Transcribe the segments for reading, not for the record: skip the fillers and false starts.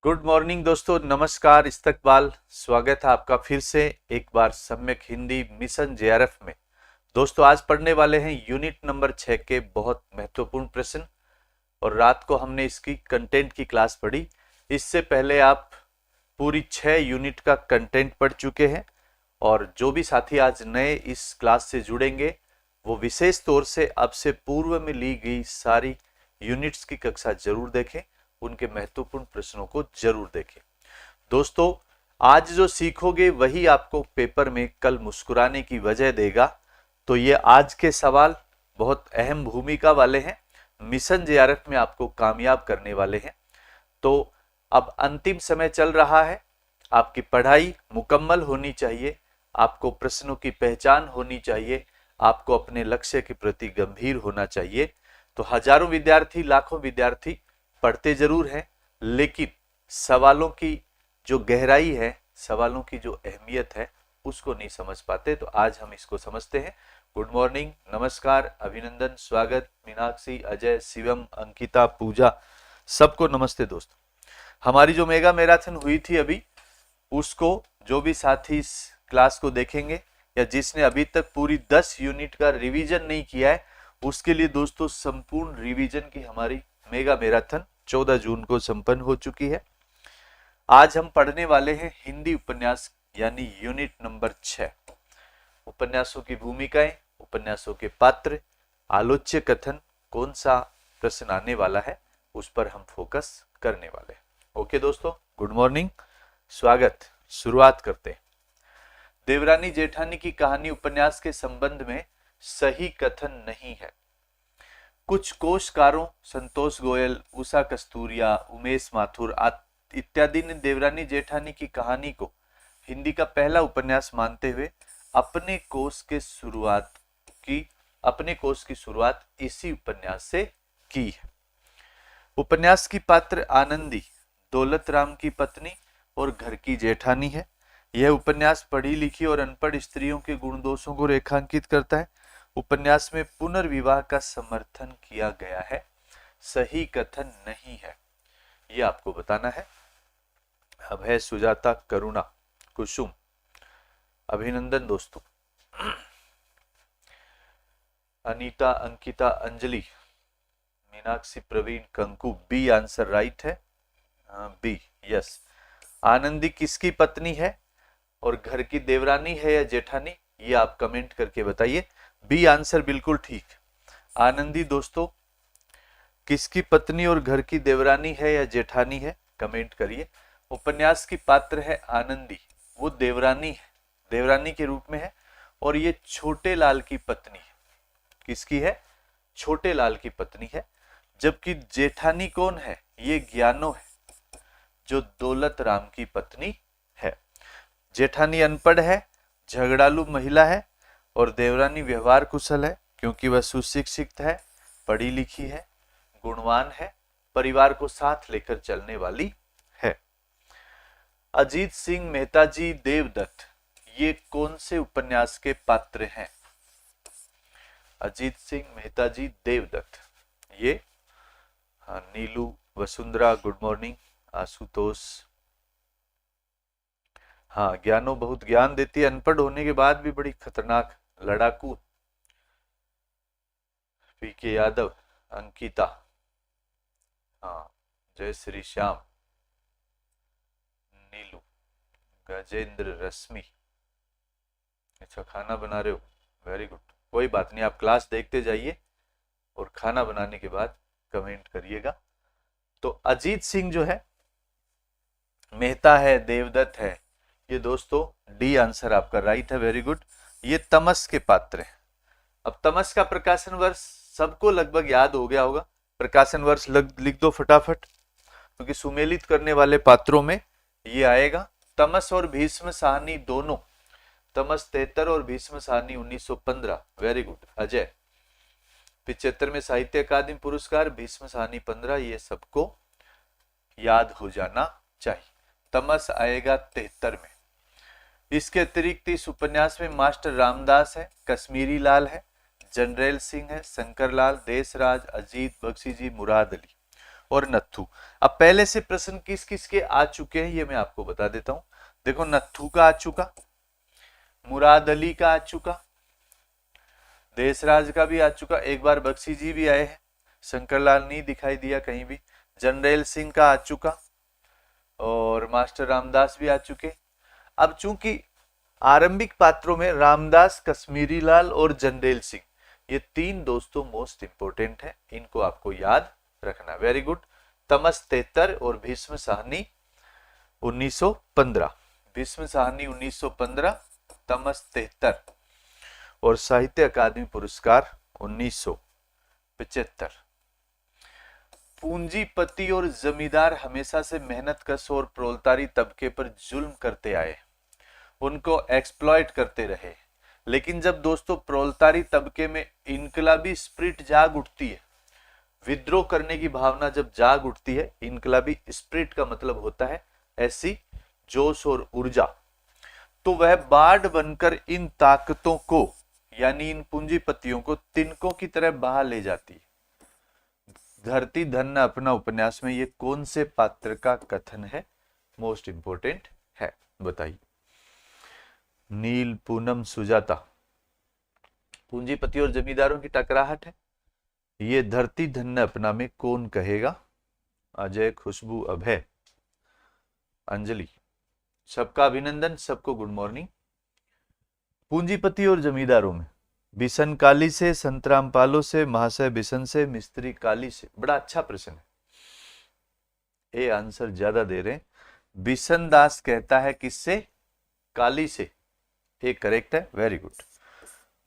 Good morning दोस्तों, नमस्कार, इस्तकबाल। स्वागत है आपका फिर से एक बार सम्यक हिंदी मिशन जेआरएफ में। दोस्तों आज पढ़ने वाले हैं यूनिट नंबर 6 के बहुत महत्वपूर्ण प्रश्न। और रात को हमने इसकी कंटेंट की क्लास पढ़ी। इससे पहले आप पूरी 6 यूनिट का कंटेंट पढ़ चुके हैं। और जो भी साथी आज नए इस क्लास से जुड़ेंगे वो विशेष तौर से अब से पूर्व में ली गई सारी यूनिट्स की कक्षा जरूर देखें, उनके महत्वपूर्ण प्रश्नों को जरूर देखें। दोस्तों आज जो सीखोगे वही आपको पेपर में कल मुस्कुराने की वजह देगा। तो ये आज के सवाल बहुत अहम भूमिका वाले हैं, मिशन जेआरएफ में आपको कामयाब करने वाले हैं। तो अब अंतिम समय चल रहा है, आपकी पढ़ाई मुकम्मल होनी चाहिए, आपको प्रश्नों की पहचान होनी चाहिए, आपको अपने लक्ष्य के प्रति गंभीर होना चाहिए। तो हजारों विद्यार्थी, लाखों विद्यार्थी पढ़ते जरूर हैं, लेकिन सवालों की जो गहराई है, सवालों की जो अहमियत है उसको नहीं समझ पाते। तो आज हम इसको समझते हैं। गुड मॉर्निंग, नमस्कार, अभिनंदन, स्वागत, मीनाक्षी, अजय, शिवम, अंकिता, पूजा, सबको नमस्ते। दोस्तों हमारी जो मेगा मैराथन हुई थी अभी, उसको जो भी साथी इस क्लास को देखेंगे या जिसने अभी तक पूरी 10 यूनिट का रिवीजन नहीं किया है, उसके लिए दोस्तों संपूर्ण रिवीजन की हमारी मेगा मैराथन 14 जून को संपन्न हो चुकी है। आज हम पढ़ने वाले हैं हिंदी उपन्यास यानी यूनिट नंबर 6। उपन्यासों की भूमिकाएं, उपन्यासों के पात्र, आलोच्य कथन, कौन सा प्रश्न आने वाला है उस पर हम फोकस करने वाले हैं। ओके दोस्तों, गुड मॉर्निंग, स्वागत। शुरुआत करते हैं। देवरानी जेठानी की कहानी उपन्यास के संबंध में सही कथन नहीं है। कुछ कोशकारों संतोष गोयल, उषा कस्तूरिया, उमेश माथुर इत्यादि ने देवरानी जेठानी की कहानी को हिंदी का पहला उपन्यास मानते हुए अपने कोश की शुरुआत इसी उपन्यास से की है। उपन्यास की पात्र आनंदी दौलत राम की पत्नी और घर की जेठानी है। यह उपन्यास पढ़ी लिखी और अनपढ़ स्त्रियों के गुण दोषों को रेखांकित करता है। उपन्यास में पुनर्विवाह का समर्थन किया गया है, सही कथन नहीं है, यह आपको बताना है। अब है सुजाता, करुणा, कुसुम, अभिनंदन दोस्तों, Anita, Ankita, Anjali, Meenakshi, Praveen, Kanku, B answer right है। B, yes. आनंदी किसकी पत्नी है और घर की देवरानी है या जेठानी, ये आप कमेंट करके बताइए। बी आंसर बिल्कुल ठीक। आनंदी दोस्तों किसकी पत्नी और घर की देवरानी है या जेठानी है, कमेंट करिए। उपन्यास की पात्र है आनंदी, वो देवरानी है, देवरानी के रूप में है, और ये छोटे लाल की पत्नी है। किसकी है? छोटे लाल की पत्नी है। जबकि जेठानी कौन है? ये ज्ञानो है, जो दौलत राम की पत्नी है। जेठानी अनपढ़ है, झगड़ालू महिला है, और देवरानी व्यवहार कुशल है क्योंकि वह सुशिक्षित है, पढ़ी लिखी है, गुणवान है, परिवार को साथ लेकर चलने वाली है। अजीत सिंह मेहता जी देवदत्त ये कौन से उपन्यास के पात्र हैं? अजीत सिंह मेहता जी देवदत्त ये नीलू, वसुंधरा, गुड मॉर्निंग, आशुतोष, हाँ ज्ञानो बहुत ज्ञान देती है, अनपढ़ होने के बाद भी बड़ी खतरनाक लड़ाकू। पी के यादव, अंकिता, हाँ, जय श्री श्याम, नीलू, गजेंद्र, रश्मि। अच्छा खाना बना रहे हो, वेरी गुड। कोई बात नहीं, आप क्लास देखते जाइए और खाना बनाने के बाद कमेंट करिएगा। तो अजीत सिंह जो है, मेहता है, देवदत्त है, ये दोस्तों डी आंसर आपका राइट है, वेरी गुड। ये तमस के पात्र हैं। अब तमस का प्रकाशन वर्ष सबको लगभग याद हो गया होगा, प्रकाशन वर्ष लिख दो फटाफट, क्योंकि सुमेलित करने वाले पात्रों में ये आएगा। तमस और भीष्म साहनी दोनों, तमस 73 और भीष्म साहनी 1915, वेरी गुड अजय। 75 में साहित्य अकादमी पुरस्कार, भीष्म साहनी 15, ये सबको याद हो जाना चाहिए। तमस आएगा 73 में। इसके अतिरिक्त इस उपन्यास में मास्टर रामदास है, कश्मीरी लाल है, जनरल सिंह है, शंकर लाल, देशराज, अजीत, बख्शी जी, मुराद अली। और नत्थू। अब पहले से प्रश्न किस किस के आ चुके हैं ये मैं आपको बता देता हूं। देखो नत्थू का आ चुका, मुराद अली का आ चुका, देशराज का भी आ चुका, एक बार बख्शी जी भी आए हैं, शंकरलाल नहीं दिखाई दिया कहीं भी, जनरैल सिंह का आ चुका और मास्टर रामदास भी आ चुके। अब चूंकि आरंभिक पात्रों में रामदास, कश्मीरी लाल और जनरैल सिंह, ये तीन दोस्तों मोस्ट इंपोर्टेंट है, इनको आपको याद रखना। Very good. तमस 73 और भीष्म साहनी 1915, भीष्म साहनी 1915, तमस 73 और साहित्य अकादमी पुरस्कार 1975। पूंजीपति और जमींदार हमेशा से मेहनतकश और प्रोलतारी तबके पर जुल्म करते आए, उनको एक्सप्लॉइट करते रहे। लेकिन जब दोस्तों प्रोलतारी तबके में इनकलाबी स्पिरिट जाग उठती है, विद्रोह करने की भावना जब जाग उठती है, इनकलाबी स्पिरिट का मतलब होता है ऐसी जोश और ऊर्जा, तो वह बाढ़ बनकर इन ताकतों को यानी इन पूंजीपतियों को तिनकों की तरह बहा ले जाती है। धरती धन्य अपना उपन्यास में ये कौन से पात्र का कथन है, मोस्ट इंपोर्टेंट है, बताइए। नील, पूनम, सुजाता, पूंजीपति और जमींदारों की टकराहट है। ये धरती धन्य अपना में कौन कहेगा? अजय, खुशबू, अभय, अंजलि, सबका अभिनंदन, सबको गुड मॉर्निंग। पूंजीपति और जमींदारों में बिशन काली से, संतराम पालो से, महाशय बिशन से, मिस्त्री काली से। बड़ा अच्छा प्रश्न है, ये आंसर ज्यादा दे रहे हैं। बिशन दास कहता है किससे? काली से, ये करेक्ट है, वेरी गुड।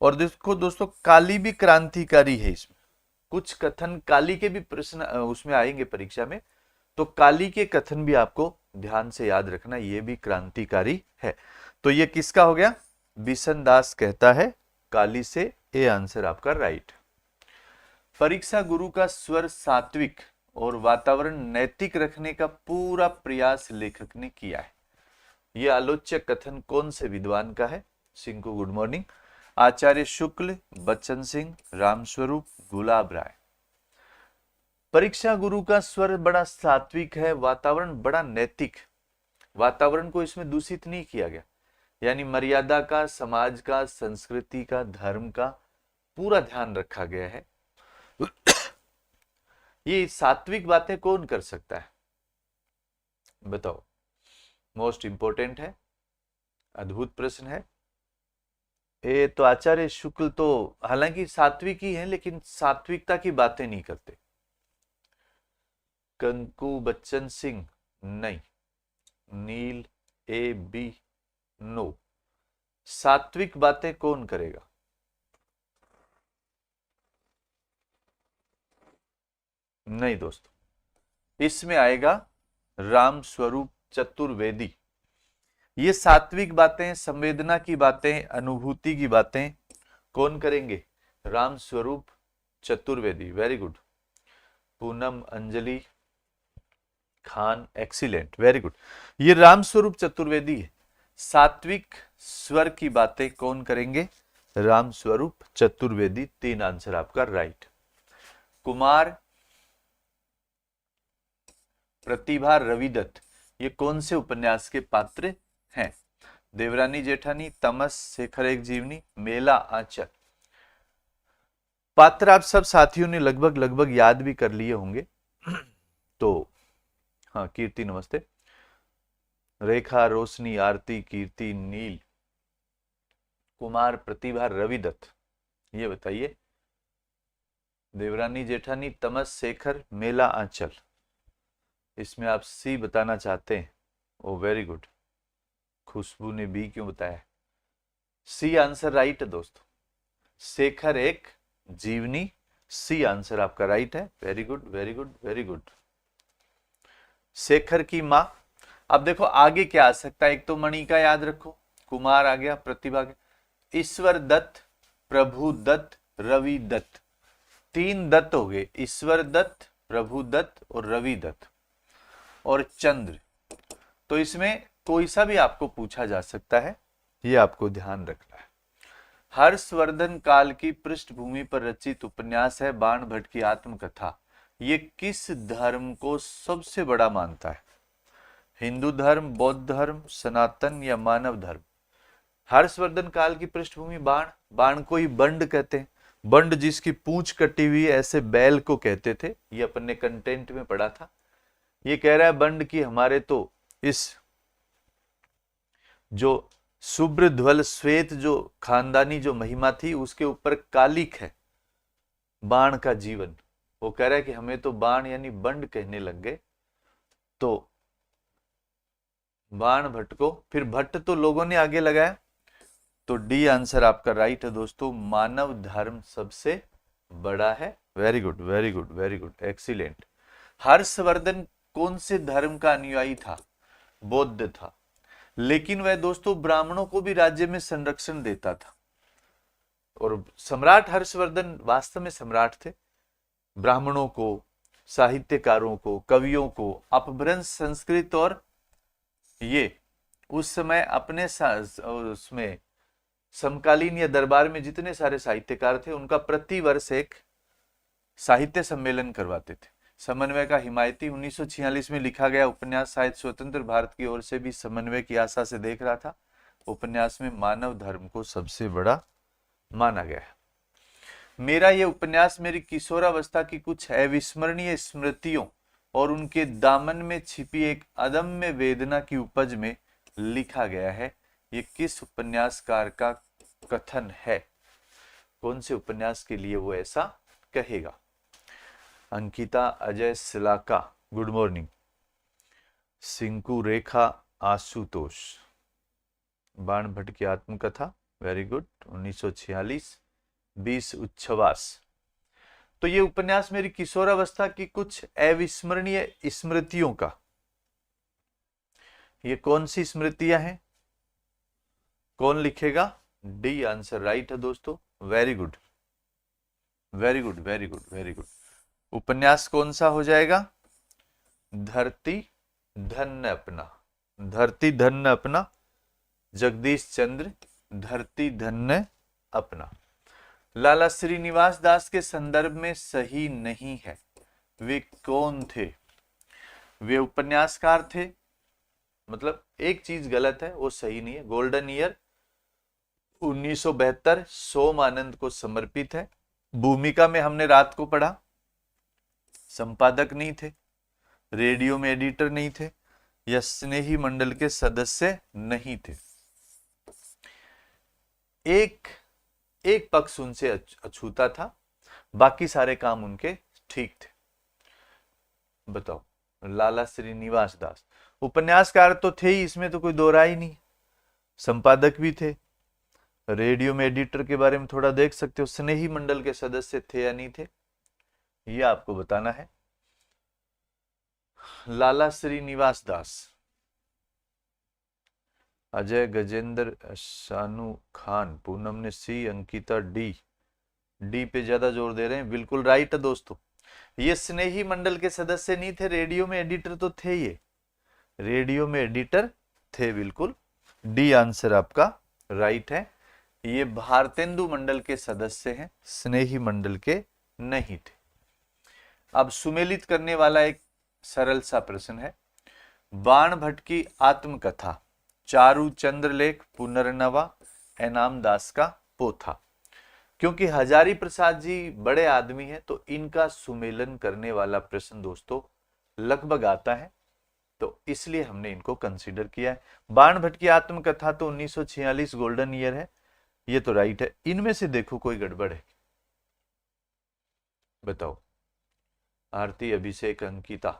और देखो दोस्तों काली भी क्रांतिकारी है, इसमें कुछ कथन काली के भी प्रश्न उसमें आएंगे परीक्षा में, तो काली के कथन भी आपको ध्यान से याद रखना, ये भी क्रांतिकारी है। तो ये किसका हो गया? बिशन दास कहता है काली से, ये आंसर आपका राइट। परीक्षा गुरु का स्वर सात्विक और वातावरण नैतिक रखने का पूरा प्रयास लेखक ने किया है। यह आलोच्य कथन कौन से विद्वान का है? सिंह को गुड मॉर्निंग। आचार्य शुक्ल, बच्चन सिंह, रामस्वरूप, गुलाब राय। परीक्षा गुरु का स्वर बड़ा सात्विक है, वातावरण बड़ा नैतिक। वातावरण को इसमें दूषित नहीं किया गया, यानी मर्यादा का, समाज का, संस्कृति का, धर्म का पूरा ध्यान रखा गया है। ये सात्विक बातें कौन कर सकता है बताओ? मोस्ट इंपोर्टेंट है, अद्भुत प्रश्न है। ये तो आचार्य शुक्ल तो हालांकि सात्विक ही है, लेकिन सात्विकता की बातें नहीं करते। कंकु, बच्चन सिंह नहीं, नील, ए बी नो। सात्विक बातें कौन करेगा? नहीं दोस्तों, इसमें आएगा राम स्वरूप चतुर्वेदी। ये सात्विक बातें, संवेदना की बातें, अनुभूति की बातें कौन करेंगे? Ram Swaroop Chaturvedi, very good. Poonam, Anjali, Khan, excellent, very good. ये राम स्वरूप चतुर्वेदी है। सात्विक स्वर की बातें कौन करेंगे? राम स्वरूप चतुर्वेदी, 3 आंसर आपका राइट। कुमार, प्रतिभा, रविदत्त, ये कौन से उपन्यास के पात्र हैं? देवरानी जेठानी, तमस, शेखर एक जीवनी, मेला, आंचल। पात्र आप सब साथियों ने लगभग याद भी कर लिए होंगे। तो हाँ, कीर्ति नमस्ते। रेखा, रोशनी, आरती, कीर्ति, नील, कुमार, प्रतिभा, रविदत्त। ये बताइए। देवरानी जेठानी, तमस, शेखर, मेला, आंचल। इसमें आप सी बताना चाहते हैं? ओ वेरी गुड। खुशबू ने बी क्यों बताया? सी आंसर राइट है दोस्तों। शेखर एक जीवनी, सी आंसर आपका राइट है। Very good, very good, very good. Shekhar की मां। अब देखो आगे क्या आ सकता है, एक तो मणि का याद रखो, कुमार आ गया, प्रतिभा गया, ईश्वर दत्त, प्रभु दत्त, रवि दत्त। 3 दत्त हो गए, ईश्वर दत्त, प्रभु दत्त और रवि दत्त और चंद्र। तो इसमें कोई सा भी आपको पूछा जा सकता है, ये आपको ध्यान रखना है। हर्षवर्धन काल की पृष्ठभूमि पर रचित उपन्यास है बाण भट्ट की आत्मकथा। ये किस धर्म को सबसे बड़ा मानता है? हिंदू धर्म, बौद्ध धर्म, सनातन या मानव धर्म? हर्षवर्धन काल की पृष्ठभूमि बाण, बाण को ही बंड कहते हैं। बंड जिसकी पूंछ कटी हुई ऐसे बैल को कहते थे, ये अपन ने कंटेंट में पढ़ा था। ये कह रहा है बंड की हमारे तो इस जो शुभ्र ध्वल श्वेत जो खानदानी जो महिमा थी उसके ऊपर कालिक है बाण का जीवन। वो कह रहा है कि हमें तो बाण यानी बंड कहने लग गए। तो बाण भट्ट को, फिर भट्ट तो लोगों ने आगे लगाया, तो डी आंसर आपका राइट है दोस्तों, मानव धर्म सबसे बड़ा है। Very good very good very good, excellent. Harshvardhan कौन से धर्म का अनुयायी था? बौद्ध था, लेकिन वह दोस्तों ब्राह्मणों को भी राज्य में संरक्षण देता था। और सम्राट हर्षवर्धन वास्तव में सम्राट थे। ब्राह्मणों को, साहित्यकारों को, कवियों को, अपभ्रंश संस्कृत और ये उस समय अपने उसमें समकालीन या दरबार में जितने सारे साहित्यकार थे उनका प्रति वर्ष एक साहित्य सम्मेलन करवाते थे। समन्वय का हिमायती 1946 में लिखा गया उपन्यास शायद स्वतंत्र भारत की ओर से भी समन्वय की आशा से देख रहा था। उपन्यास में मानव धर्म को सबसे बड़ा माना गया है। मेरा यह उपन्यास मेरी किशोरावस्था की कुछ अविस्मरणीय स्मृतियों और उनके दामन में छिपी एक अदम्य वेदना की उपज में लिखा गया है। ये किस उपन्यासकार का कथन है? कौन से उपन्यास के लिए वो ऐसा कहेगा? Ankita Ajay Silaka, good morning. सिंकू रेखा आशुतोष, बाण भट्ट की आत्मकथा, वेरी गुड, 1946, 20 उच्छ्वास। तो ये उपन्यास मेरी किशोरावस्था की कुछ अविस्मरणीय स्मृतियों का, ये कौन सी स्मृतियां हैं? कौन लिखेगा? डी आंसर राइट है दोस्तों, very good very good very good very good. उपन्यास कौन सा हो जाएगा? धरती धन्य अपना, धरती धन्य अपना, जगदीश चंद्र, धरती धन्य अपना। लाला श्रीनिवास दास के संदर्भ में सही नहीं है। वे कौन थे? वे उपन्यासकार थे, मतलब एक चीज गलत है, वो सही नहीं है। गोल्डन ईयर 1972 सोम आनंद को समर्पित है। भूमिका में हमने रात को पढ़ा, संपादक नहीं थे, रेडियो में एडिटर नहीं थे, या स्नेही मंडल के सदस्य नहीं थे। एक पक्ष उनसे अछूता था, बाकी सारे काम उनके ठीक थे। बताओ, लाला श्रीनिवास दास उपन्यासकार तो थे ही, इसमें तो कोई दो राय नहीं। संपादक भी थे, रेडियो में एडिटर के बारे में थोड़ा देख सकते हो। स्नेही मंडल के सदस्य थे या नहीं थे, ये आपको बताना है। लाला श्रीनिवास दास, अजय गजेंद्र, शानू खान, पूनम ने सी, अंकिता डी पे ज्यादा जोर दे रहे हैं। बिल्कुल राइट है दोस्तों, ये स्नेही मंडल के सदस्य नहीं थे, रेडियो में एडिटर तो थे, ये रेडियो में एडिटर थे, बिल्कुल। डी आंसर आपका राइट है। ये भारतेंदु मंडल के सदस्य हैं, स्नेही मंडल के नहीं थे। अब सुमेलित करने वाला एक सरल सा प्रश्न है। बाण भट्ट की आत्मकथा चारू चंद्रलेख पुनर्नवा एनाम दास का पोथा। क्योंकि हजारी प्रसाद जी बड़े आदमी हैं, तो इनका सुमेलन करने वाला प्रश्न दोस्तों लगभग आता है, तो इसलिए हमने इनको कंसीडर किया है। बाण भट्ट की आत्मकथा तो 1946 गोल्डन ईयर है, ये तो राइट है। इनमें से देखो कोई गड़बड़ है, बताओ। आरती, अभिषेक, अंकिता,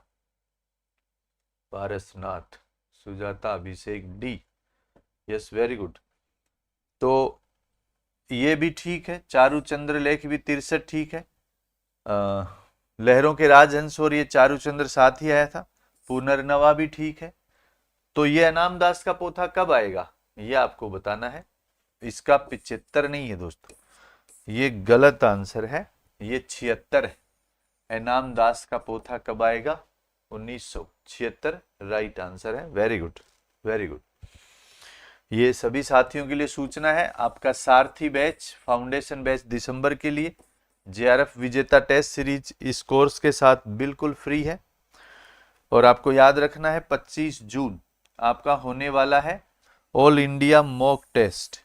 पारसनाथ, सुजाता, अभिषेक, डी, यस वेरी गुड। तो ये भी ठीक है, चारू चंद्र लेख भी 63 ठीक है। लहरों के राजहंस और ये चारू चंद्र साथ ही आया था। पुनर्नवा भी ठीक है। तो ये अनाम दास का पोथा कब आएगा, ये आपको बताना है। इसका 75 नहीं है दोस्तों, ये गलत आंसर है, ये 76 है। एनाम दास का पोथा कब आएगा? 1976 राइट आंसर है। Very good very good. ये सभी साथियों के लिए सूचना है, आपका सारथी बैच, फाउंडेशन बैच दिसंबर के लिए जेआरएफ विजेता टेस्ट सीरीज इस कोर्स के साथ बिल्कुल फ्री है। और आपको याद रखना है 25 जून आपका होने वाला है ऑल इंडिया मॉक टेस्ट।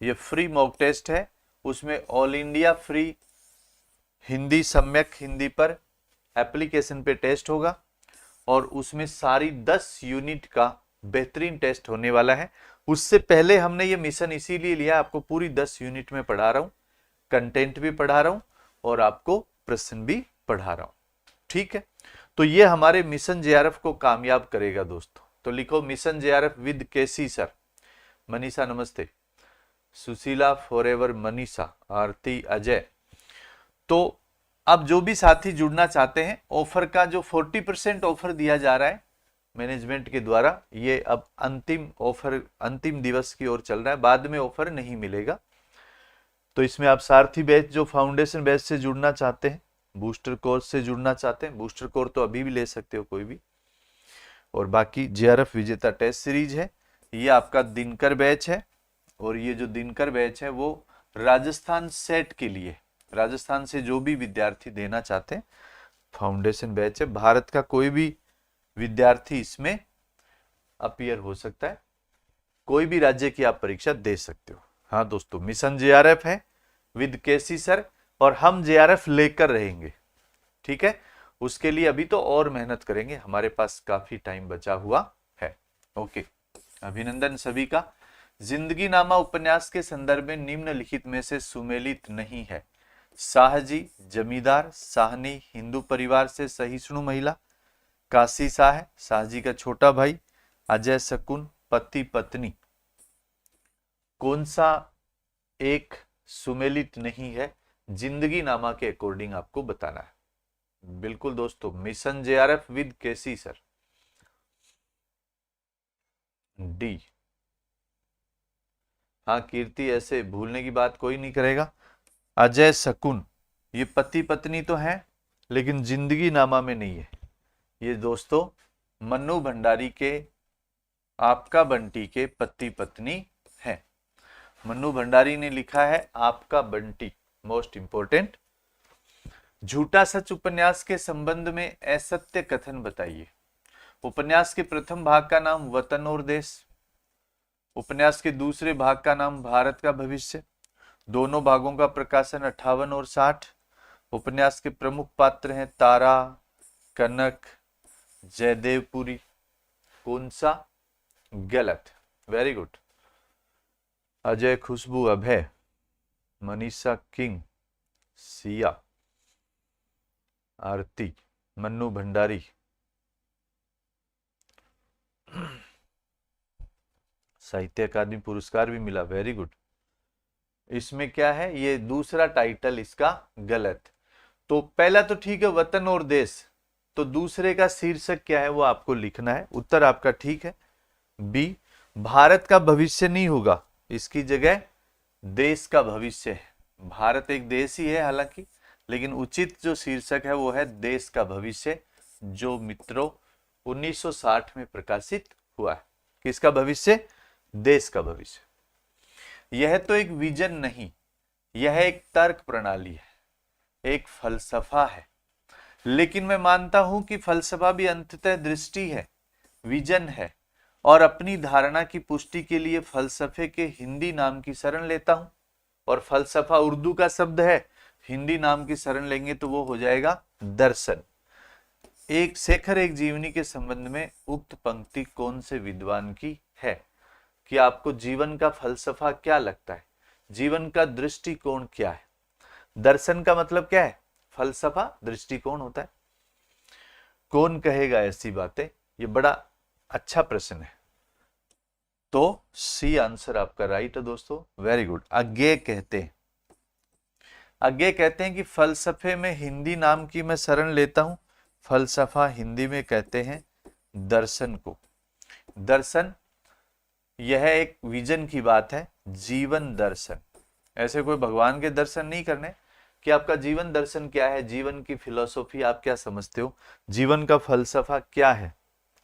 ये फ्री मॉक टेस्ट है, उसमें ऑल इंडिया फ्री हिंदी सम्यक हिंदी पर एप्लीकेशन पे टेस्ट होगा और उसमें सारी 10 यूनिट का बेहतरीन टेस्ट होने वाला है। उससे पहले हमने ये मिशन इसीलिए लिया, आपको पूरी 10 यूनिट में पढ़ा रहा हूं, कंटेंट भी पढ़ा रहा हूं और आपको प्रश्न भी पढ़ा रहा हूं। ठीक है, तो ये हमारे मिशन जेआरएफ को कामयाब करेगा दोस्तों। तो लिखो mission JRF with KC sir. Manisha नमस्ते, सुशीला फॉरएवर मनीषा, आरती अजय। तो अब जो भी साथी जुड़ना चाहते हैं, ऑफर का जो 40% ऑफर दिया जा रहा है मैनेजमेंट के द्वारा, ये अब अंतिम ऑफर अंतिम दिवस की ओर चल रहा है, बाद में ऑफर नहीं मिलेगा। तो इसमें आप सारथी बैच जो फाउंडेशन बैच से जुड़ना चाहते हैं, बूस्टर कोर्स से जुड़ना चाहते हैं, बूस्टर कोर्स तो अभी भी ले सकते हो कोई भी, और बाकी जेआरएफ विजेता टेस्ट सीरीज है, ये आपका दिनकर बैच है। और ये जो दिनकर बैच है वो राजस्थान सेट के लिए, राजस्थान से जो भी विद्यार्थी देना चाहते हैं फाउंडेशन बैच है। भारत का कोई भी विद्यार्थी इसमें अपीयर हो सकता है, कोई भी राज्य की आप परीक्षा दे सकते हो। हाँ दोस्तों, मिशन जेआरएफ है विद केसी सर, और हम जेआरएफ लेकर रहेंगे। ठीक है, उसके लिए अभी तो और मेहनत करेंगे, हमारे पास काफी टाइम बचा हुआ है। ओके, अभिनंदन सभी का। जिंदगी नामा उपन्यास के संदर्भ में निम्नलिखित में से सुमेलित नहीं है। शाहजी जमींदार, साहनी हिंदू परिवार से सहिष्णु महिला, काशी शाह शाहजी का छोटा भाई, अजय शकुन पति पत्नी। कौन सा एक सुमेलित नहीं है जिंदगी नामा के अकॉर्डिंग आपको बताना है। बिल्कुल दोस्तों, mission JRF with KC sir, डी। हाँ कीर्ति, ऐसे भूलने की बात कोई नहीं करेगा। अजय शकुन ये पति पत्नी तो हैं, लेकिन जिंदगी नामा में नहीं है। ये दोस्तों मन्नू भंडारी के आपका बंटी के पति पत्नी हैं। मन्नू भंडारी ने लिखा है आपका बंटी, मोस्ट इंपोर्टेंट। झूठा सच उपन्यास के संबंध में असत्य कथन बताइए। उपन्यास के प्रथम भाग का नाम वतन और देश, उपन्यास के दूसरे भाग का नाम भारत का भविष्य, दोनों भागों का प्रकाशन 58 और 60। उपन्यास के प्रमुख पात्र हैं तारा, कनक, जयदेवपुरी। कौन सा गलत? Very good. Ajay, Khushboo, Abhay, Manisha, King, Siya, Aarti, Mannu Bhandari. Sahitya Akademi पुरस्कार भी मिला, वेरी गुड। इसमें क्या है, ये दूसरा टाइटल इसका गलत। तो पहला तो ठीक है वतन और देश, तो दूसरे का शीर्षक क्या है वो आपको लिखना है। उत्तर आपका ठीक है, बी। भारत का भविष्य नहीं होगा, इसकी जगह देश का भविष्य है। भारत एक देश ही है हालांकि, लेकिन उचित जो शीर्षक है वो है देश का भविष्य, जो मित्रों 1960 में प्रकाशित हुआ है। किसका भविष्य? देश का भविष्य। यह तो एक विजन नहीं, यह एक तर्क प्रणाली है, एक फलसफा है। लेकिन मैं मानता हूं कि फलसफा भी अंततः दृष्टि है, विजन है, और अपनी धारणा की पुष्टि के लिए फलसफे के हिंदी नाम की शरण लेता हूं। और फलसफा उर्दू का शब्द है, हिंदी नाम की शरण लेंगे तो वो हो जाएगा दर्शन। एक शेखर एक जीवनी के संबंध में उक्त पंक्ति कौन से विद्वान की है कि आपको जीवन का फलसफा क्या लगता है, जीवन का दृष्टिकोण क्या है। दर्शन का मतलब क्या है? फलसफा दृष्टिकोण होता है। कौन कहेगा ऐसी बातें? ये बड़ा अच्छा प्रश्न है। तो सी आंसर आपका राइट है दोस्तों, वेरी गुड। अज्ञेय कहते हैं, अज्ञेय कहते हैं कि फलसफे में हिंदी नाम की मैं शरण लेता हूं। फलसफा हिंदी में कहते हैं दर्शन को। दर्शन यह एक विजन की बात है, जीवन दर्शन। ऐसे कोई भगवान के दर्शन नहीं करने कि आपका जीवन दर्शन क्या है, जीवन की फिलॉसफी आप क्या समझते हो, जीवन का फलसफा क्या है।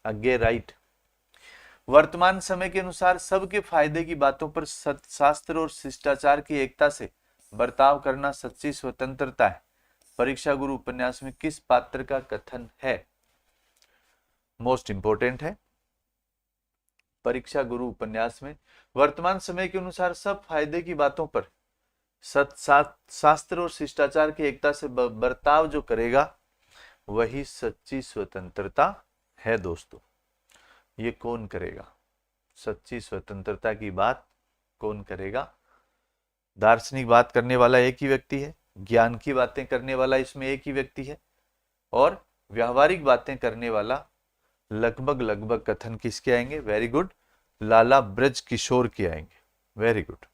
अज्ञेय राइट। वर्तमान समय के अनुसार सबके फायदे की बातों पर शास्त्र और शिष्टाचार की एकता से बर्ताव करना सच्ची स्वतंत्रता है, परीक्षा गुरु उपन्यास में किस पात्र का कथन है? मोस्ट इंपोर्टेंट है। परीक्षा गुरु उपन्यास में वर्तमान समय के अनुसार सब फायदे की बातों पर शास्त्र और शिष्टाचार की एकता से बर्ताव जो करेगा वही सच्ची स्वतंत्रता है दोस्तों। ये कौन करेगा? सच्ची स्वतंत्रता की बात कौन करेगा? दार्शनिक बात करने वाला एक ही व्यक्ति है, ज्ञान की बातें करने वाला इसमें एक ही व्यक्ति है, और व्यावहारिक बातें करने वाला लगभग कथन किसके आएंगे? वेरी गुड, लाला ब्रज किशोर के आएंगे। Very good.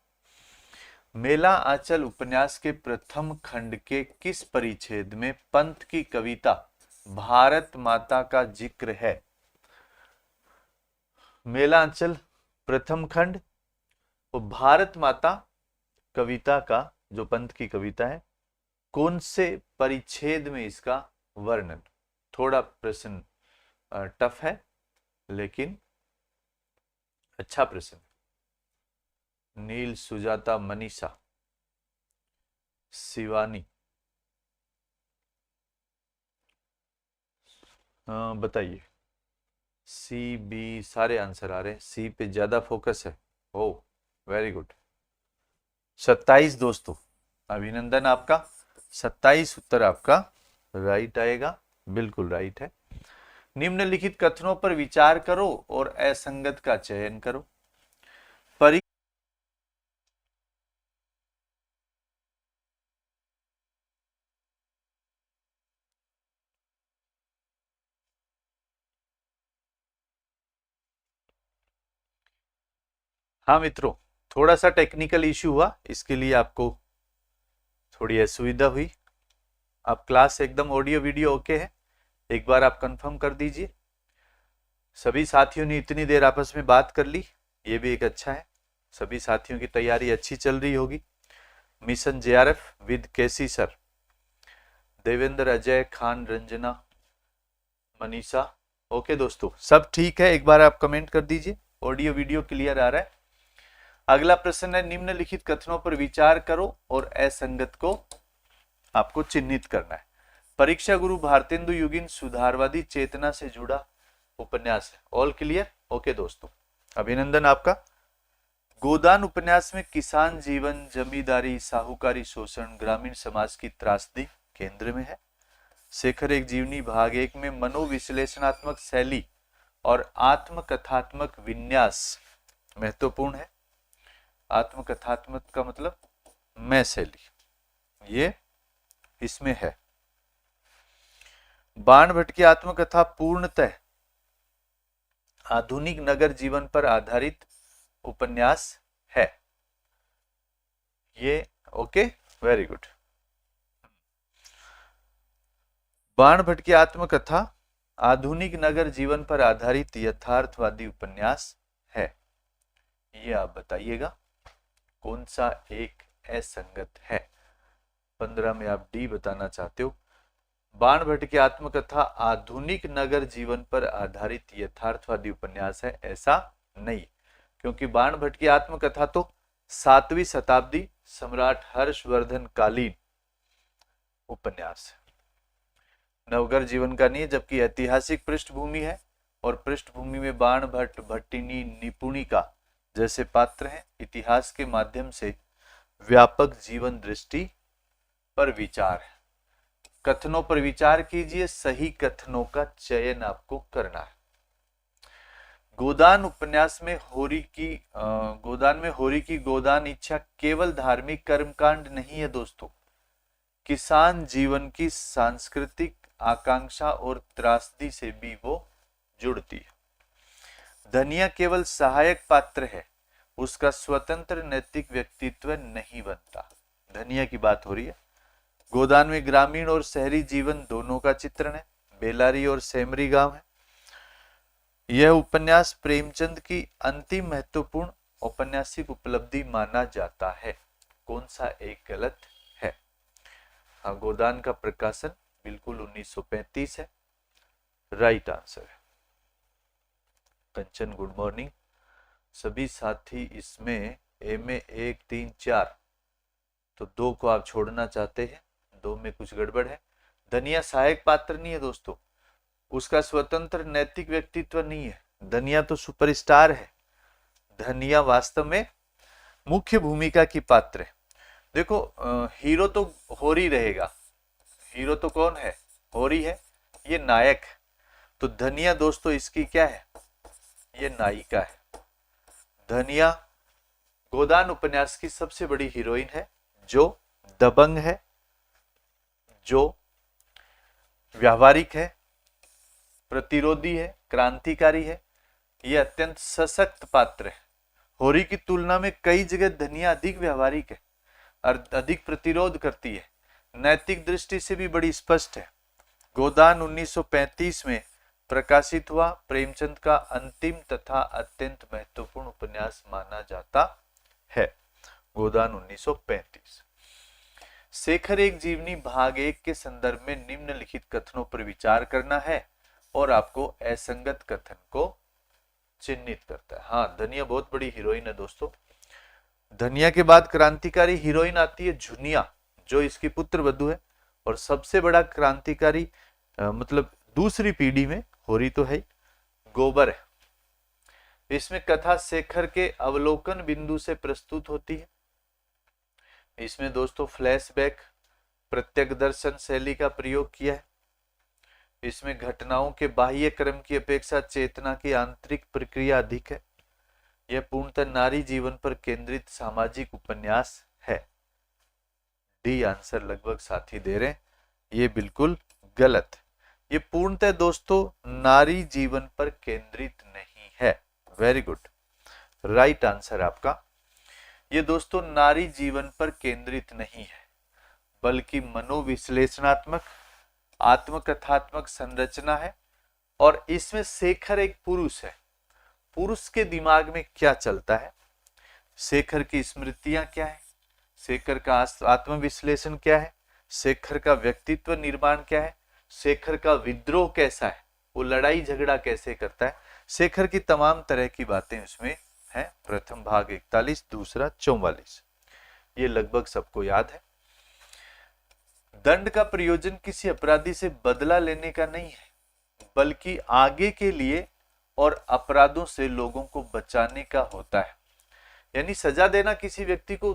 मेला आंचल उपन्यास के प्रथम खंड के किस परिच्छेद में पंत की कविता भारत माता का जिक्र है? मेला आंचल प्रथम खंड और भारत माता कविता का जो पंत की कविता है, कौन से परिच्छेद में इसका वर्णन? थोड़ा प्रश्न टफ है लेकिन अच्छा प्रश्न। नील, सुजाता, मनीषा, शिवानी, बताइए। सी, बी, सारे आंसर आ रहे हैं। सी पे ज्यादा फोकस है। ओ वेरी गुड। 27 दोस्तों, अभिनंदन आपका। 27 उत्तर आपका राइट आएगा, बिल्कुल राइट है। निम्नलिखित कथनों पर विचार करो और असंगत का चयन करो। हाँ मित्रों, थोड़ा सा टेक्निकल इश्यू हुआ, इसके लिए आपको थोड़ी असुविधा हुई। अब क्लास एकदम ऑडियो वीडियो ओके है, एक बार आप कंफर्म कर दीजिए। सभी साथियों ने इतनी देर आपस में बात कर ली, ये भी एक अच्छा है। सभी साथियों की तैयारी अच्छी चल रही होगी। Mission JRF with KC sir, Devendra, Ajay, Khan, Ranjana, Manisha, okay दोस्तों, सब ठीक है? एक बार आप कमेंट कर दीजिए। ऑडियो वीडियो क्लियर आ रहा है? अगला प्रश्न है, निम्नलिखित कथनों पर विचार करो और असंगत को आपको चिन्हित करना है। परीक्षा गुरु भारतेंदु युगीन सुधारवादी चेतना से जुड़ा उपन्यास है। All clear? ओके दोस्तों, अभिनंदन आपका। गोदान उपन्यास में किसान जीवन, जमींदारी, साहूकारी शोषण, ग्रामीण समाज की त्रासदी केंद्र में है। शेखर एक जीवनी भाग 1 में मनोविश्लेषणात्मक शैली और आत्मकथात्मक विन्यास महत्वपूर्ण है। आत्मकथात्मक का मतलब मैं शैली, ये इसमें है। बाण भट्ट की आत्मकथा पूर्णतः आधुनिक नगर जीवन पर आधारित उपन्यास है। ये ओके, वेरी गुड। बाण भट्ट की आत्मकथा आधुनिक नगर जीवन पर आधारित यथार्थवादी उपन्यास है। ये आप बताइएगा कौन सा एक असंगत है। 15 में आप डी बताना चाहते हो। बाण भट्ट की आत्मकथा आधुनिक नगर जीवन पर आधारित यथार्थवादी उपन्यास है, ऐसा नहीं, क्योंकि बाण भट्ट की आत्मकथा तो 7वीं शताब्दी सम्राट हर्षवर्धन कालीन उपन्यास है, नवगर जीवन का नहीं है। जबकि ऐतिहासिक पृष्ठभूमि है और पृष्ठभूमि में बाण भट्ट, भट्टिनी, निपुणिका जैसे पात्र हैं। इतिहास के माध्यम से व्यापक जीवन दृष्टि पर विचार है। कथनों पर विचार कीजिए, सही कथनों का चयन आपको करना है। गोदान उपन्यास में होरी की गोदान इच्छा केवल धार्मिक कर्मकांड नहीं है दोस्तों, किसान जीवन की सांस्कृतिक आकांक्षा और त्रासदी से भी वो जुड़ती है। धनिया केवल सहायक पात्र है, उसका स्वतंत्र नैतिक व्यक्तित्व नहीं बनता। धनिया की बात हो रही है। गोदान में ग्रामीण और शहरी जीवन दोनों का चित्रण है। बेलारी और सेमरी गांव है। यह उपन्यास प्रेमचंद की अंतिम महत्वपूर्ण औपन्यासिक उपलब्धि माना जाता है। कौन सा एक गलत है? हाँ, गोदान का प्रकाशन बिल्कुल 1935 है, राइट आंसर है। कंचन गुड मॉर्निंग। सभी साथी इसमें MA 1, 3, 4 तो 2 को आप छोड़ना चाहते हैं, 2 में कुछ गड़बड़ है। धनिया सहायक पात्र नहीं है दोस्तों, उसका स्वतंत्र नैतिक व्यक्तित्व नहीं है। धनिया तो सुपरस्टार है, धनिया वास्तव में मुख्य भूमिका की पात्र है। देखो हीरो तो होरी रहेगा, हीरो तो कौन है, होरी है, ये नायक है। तो धनिया दोस्तों इसकी क्या है, ये नायिका है। धनिया गोदान उपन्यास की सबसे बड़ी हीरोइन है, जो दबंग है, जो व्यावहारिक है, प्रतिरोधी है, क्रांतिकारी है। ये अत्यंत सशक्त पात्र है। होरी की तुलना में कई जगह धनिया अधिक व्यावहारिक है और अधिक प्रतिरोध करती है, नैतिक दृष्टि से भी बड़ी स्पष्ट है। गोदान 1935 में प्रकाशित हुआ प्रेमचंद का अंतिम तथा अत्यंत महत्वपूर्ण उपन्यास माना जाता है। गोदान 1935। शेखर एक जीवनी भाग 1 के संदर्भ में निम्नलिखित कथनों पर विचार करना है और आपको असंगत कथन को चिन्हित करता है। हाँ, धनिया बहुत बड़ी हीरोइन है दोस्तों। धनिया के बाद क्रांतिकारी हीरोइन आती है झुनिया, जो इसकी पुत्र वधू है, और सबसे बड़ा क्रांतिकारी मतलब दूसरी पीढ़ी में, होरी तो है, गोबर है। इसमें कथा शेखर के अवलोकन बिंदु से प्रस्तुत होती है। इसमें दोस्तों फ्लैशबैक, प्रत्यक्ष दर्शन शैली का प्रयोग किया है। इसमें घटनाओं के बाह्य क्रम की अपेक्षा चेतना की आंतरिक प्रक्रिया अधिक है। यह पूर्णतः नारी जीवन पर केंद्रित सामाजिक उपन्यास है। डी आंसर लगभग साथी दे रहे हैं, ये बिल्कुल गलत। ये पूर्णतः दोस्तों नारी जीवन पर केंद्रित नहीं है। वेरी गुड, राइट आंसर आपका। ये दोस्तों नारी जीवन पर केंद्रित नहीं है, बल्कि मनोविश्लेषणात्मक आत्मकथात्मक संरचना है। और इसमें शेखर एक पुरुष है। पुरुष के दिमाग में क्या चलता है, शेखर की स्मृतियां क्या है, शेखर का आत्मविश्लेषण क्या है, शेखर का व्यक्तित्व निर्माण क्या है, शेखर का विद्रोह कैसा है, वो लड़ाई झगड़ा कैसे करता है, शेखर की तमाम तरह की बातें उसमें है। प्रथम भाग 41, दूसरा 44, ये लगभग सबको याद है। दंड का प्रयोजन किसी अपराधी से बदला लेने का नहीं है, बल्कि आगे के लिए और अपराधों से लोगों को बचाने का होता है। यानी सजा देना किसी व्यक्ति को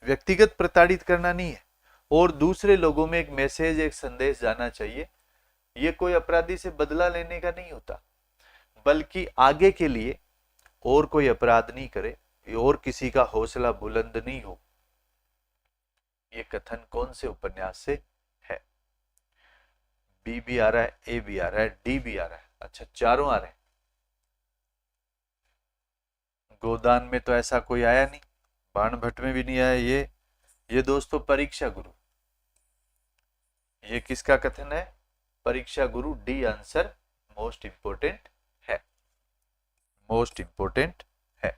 व्यक्तिगत प्रताड़ित करना नहीं है, और दूसरे लोगों में एक मैसेज, एक संदेश जाना चाहिए। ये कोई अपराधी से बदला लेने का नहीं होता, बल्कि आगे के लिए और कोई अपराध नहीं करे और किसी का हौसला बुलंद नहीं हो। ये कथन कौन से उपन्यास से है? बी भी आ रहा है, ए भी आ रहा है, डी भी आ रहा है। अच्छा, चारों आ रहे हैं। गोदान में तो ऐसा कोई आया नहीं, बाण भट्ट में भी नहीं आया। ये दोस्तों परीक्षा गुरु, ये किसका कथन है? परीक्षा गुरु। डी आंसर मोस्ट इंपोर्टेंट है, मोस्ट इंपोर्टेंट है।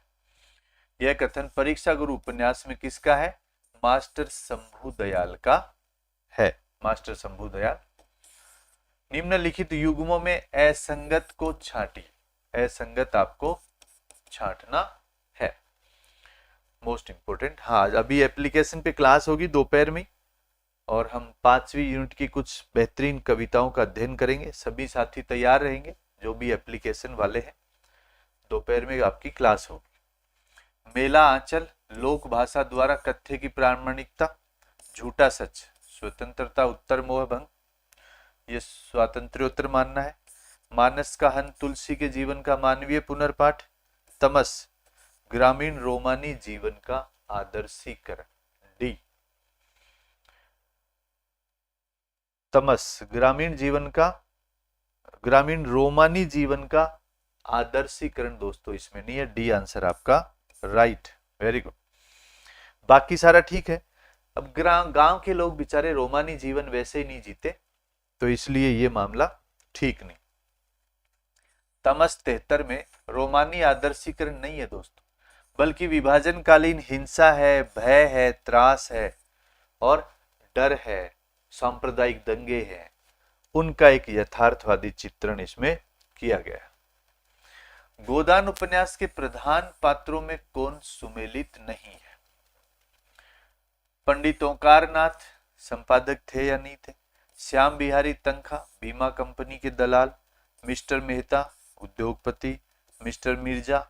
यह कथन परीक्षा गुरु उपन्यास में किसका है? मास्टर शंभू दयाल का है, मास्टर शंभू दयाल। निम्नलिखित युग्मों में असंगत को छांटिए, असंगत आपको छांटना है, मोस्ट इंपोर्टेंट। हाँ, अभी एप्लीकेशन पे क्लास होगी दोपहर में, और हम 5वीं यूनिट की कुछ बेहतरीन कविताओं का अध्ययन करेंगे। सभी साथी तैयार रहेंगे जो भी एप्लीकेशन वाले हैं, दोपहर में आपकी क्लास होगी। मेला आंचल, लोक भाषा द्वारा कथ्य की प्रामाणिकता, झूठा सच, स्वतंत्रता उत्तर मोह भंग, ये स्वातंत्र्योत्तर मानना है। मानस का हन, तुलसी के जीवन का मानवीय पुनर्पाठ। तमस, ग्रामीण रोमानी जीवन का आदर्शीकरण। डी, तमस ग्रामीण जीवन का, ग्रामीण रोमानी जीवन का आदर्शीकरण दोस्तों इसमें नहीं है। डी आंसर आपका राइट, वेरी गुड। बाकी सारा ठीक है। अब गांव के लोग बेचारे रोमानी जीवन वैसे ही नहीं जीते, तो इसलिए ये मामला ठीक नहीं। तमस 73 में रोमानी आदर्शीकरण नहीं है दोस्तों, बल्कि विभाजनकालीन हिंसा है, भय है, त्रास है और डर है, सांप्रदायिक दंगे हैं, उनका एक यथार्थवादी चित्रण इसमें किया गया। गोदान उपन्यास के प्रधान पात्रों में कौन सुमेलित नहीं है? पंडित ओंकार नाथ संपादक थे या नहीं थे? श्याम बिहारी तनखा बीमा कंपनी के दलाल, मिस्टर मेहता उद्योगपति, मिस्टर मिर्जा